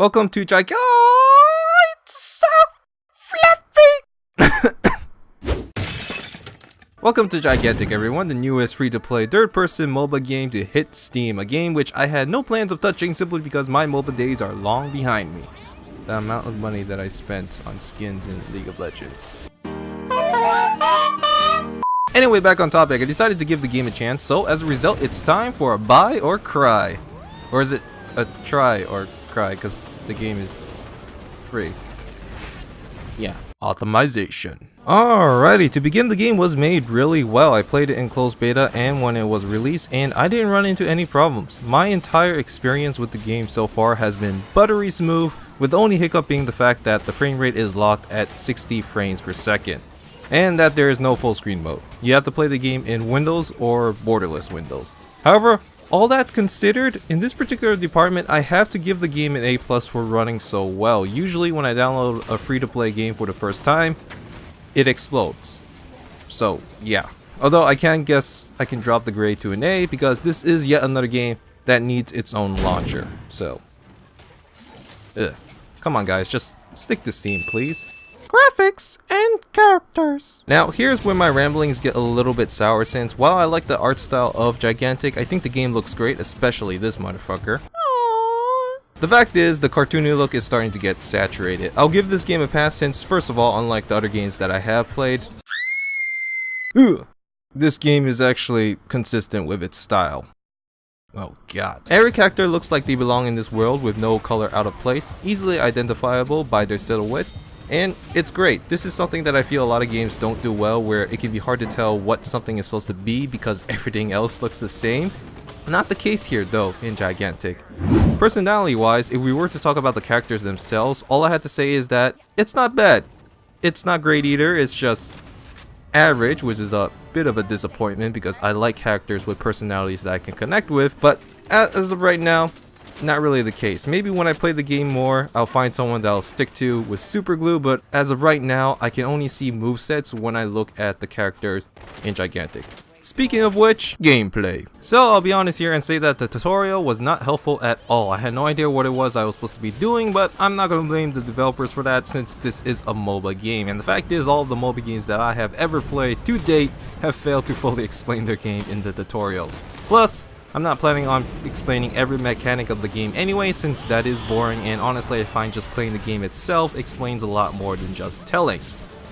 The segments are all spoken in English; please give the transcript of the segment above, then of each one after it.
Welcome to Gigantic. Oh, it's so fluffy. Welcome to Gigantic, everyone, the newest free-to-play third-person MOBA game to hit Steam. A game which I had no plans of touching simply because my MOBA days are long behind me. The amount of money that I spent on skins in League of Legends. Anyway, back on topic, I decided to give the game a chance, so as a result, it's time for a buy or cry. Or is it a try or cry, because the game is free. Yeah. Optimization. Alrighty, to begin, the game was made really well. I played it in closed beta and when it was released, and I didn't run into any problems. My entire experience with the game so far has been buttery smooth, with the only hiccup being the fact that the frame rate is locked at 60 frames per second. And that there is no full screen mode. You have to play the game in Windows or borderless Windows. However, all that considered, in this particular department, I have to give the game an A+ for running so well. Usually when I download a free-to-play game for the first time, it explodes. So, yeah. Although I can guess I can drop the grade to an A because this is yet another game that needs its own launcher. So, come on guys, just stick to Steam, please. Graphics and characters. Now here's where my ramblings get a little bit sour, since while I like the art style of Gigantic, I think the game looks great, especially this motherfucker. Aww. The fact is, the cartoony look is starting to get saturated. I'll give this game a pass since, first of all, unlike the other games that I have played, this game is actually consistent with its style. Oh god. Every character looks like they belong in this world with no color out of place, easily identifiable by their silhouette. And it's great. This is something that I feel a lot of games don't do well, where it can be hard to tell what something is supposed to be because everything else looks the same. Not the case here though in Gigantic. Personality wise, if we were to talk about the characters themselves, all I had to say is that it's not bad. It's not great either, it's just average, which is a bit of a disappointment because I like characters with personalities that I can connect with, but as of right now, not really the case. Maybe when I play the game more, I'll find someone that I'll stick to with super glue, but as of right now, I can only see movesets when I look at the characters in Gigantic. Speaking of which, gameplay. So I'll be honest here and say that the tutorial was not helpful at all. I had no idea what it was I was supposed to be doing, but I'm not going to blame the developers for that since this is a MOBA game. And the fact is, all of the MOBA games that I have ever played to date have failed to fully explain their game in the tutorials. Plus, I'm not planning on explaining every mechanic of the game anyway, since that is boring, and honestly I find just playing the game itself explains a lot more than just telling.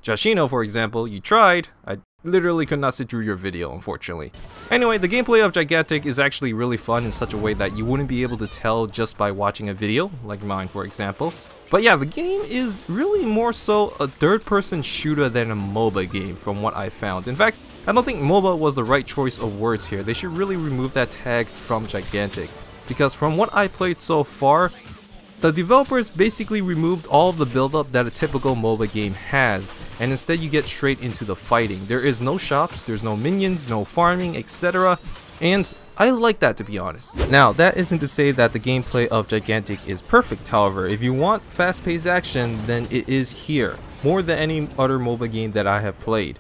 Joshino, for example, you tried. I literally could not sit through your video, unfortunately. Anyway, the gameplay of Gigantic is actually really fun in such a way that you wouldn't be able to tell just by watching a video, like mine for example. But yeah, the game is really more so a third-person shooter than a MOBA game from what I found. In fact, I don't think MOBA was the right choice of words here. They should really remove that tag from Gigantic, because from what I played so far, the developers basically removed all of the build-up that a typical MOBA game has, and instead you get straight into the fighting. There is no shops, there's no minions, no farming, etc. And I like that, to be honest. Now, that isn't to say that the gameplay of Gigantic is perfect, however. If you want fast-paced action, then it is here, more than any other MOBA game that I have played.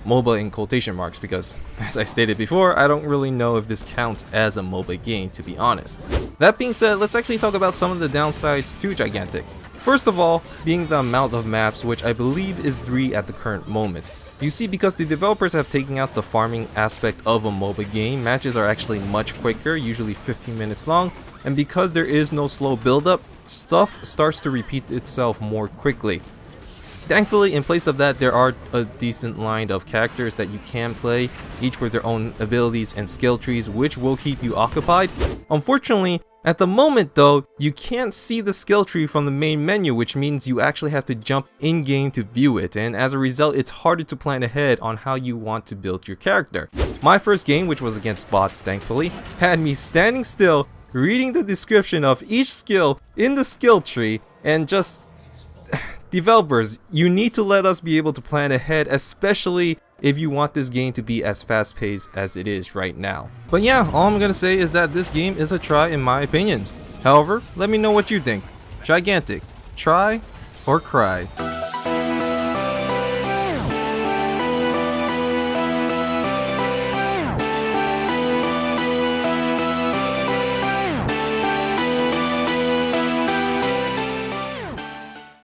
MOBA in quotation marks, because as I stated before, I don't really know if this counts as a MOBA game, to be honest. That being said, let's actually talk about some of the downsides to Gigantic. First of all, being the amount of maps, which I believe is 3 at the current moment. You see, because the developers have taken out the farming aspect of a MOBA game, matches are actually much quicker, usually 15 minutes long, and because there is no slow build-up, stuff starts to repeat itself more quickly. Thankfully, in place of that, there are a decent line of characters that you can play, each with their own abilities and skill trees, which will keep you occupied. Unfortunately, at the moment though, you can't see the skill tree from the main menu, which means you actually have to jump in-game to view it, and as a result, it's harder to plan ahead on how you want to build your character. My first game, which was against bots thankfully, had me standing still, reading the description of each skill in the skill tree, and just... Developers, you need to let us be able to plan ahead, especially if you want this game to be as fast-paced as it is right now. But yeah, all I'm gonna say is that this game is a try in my opinion. However, let me know what you think. Gigantic, try or cry?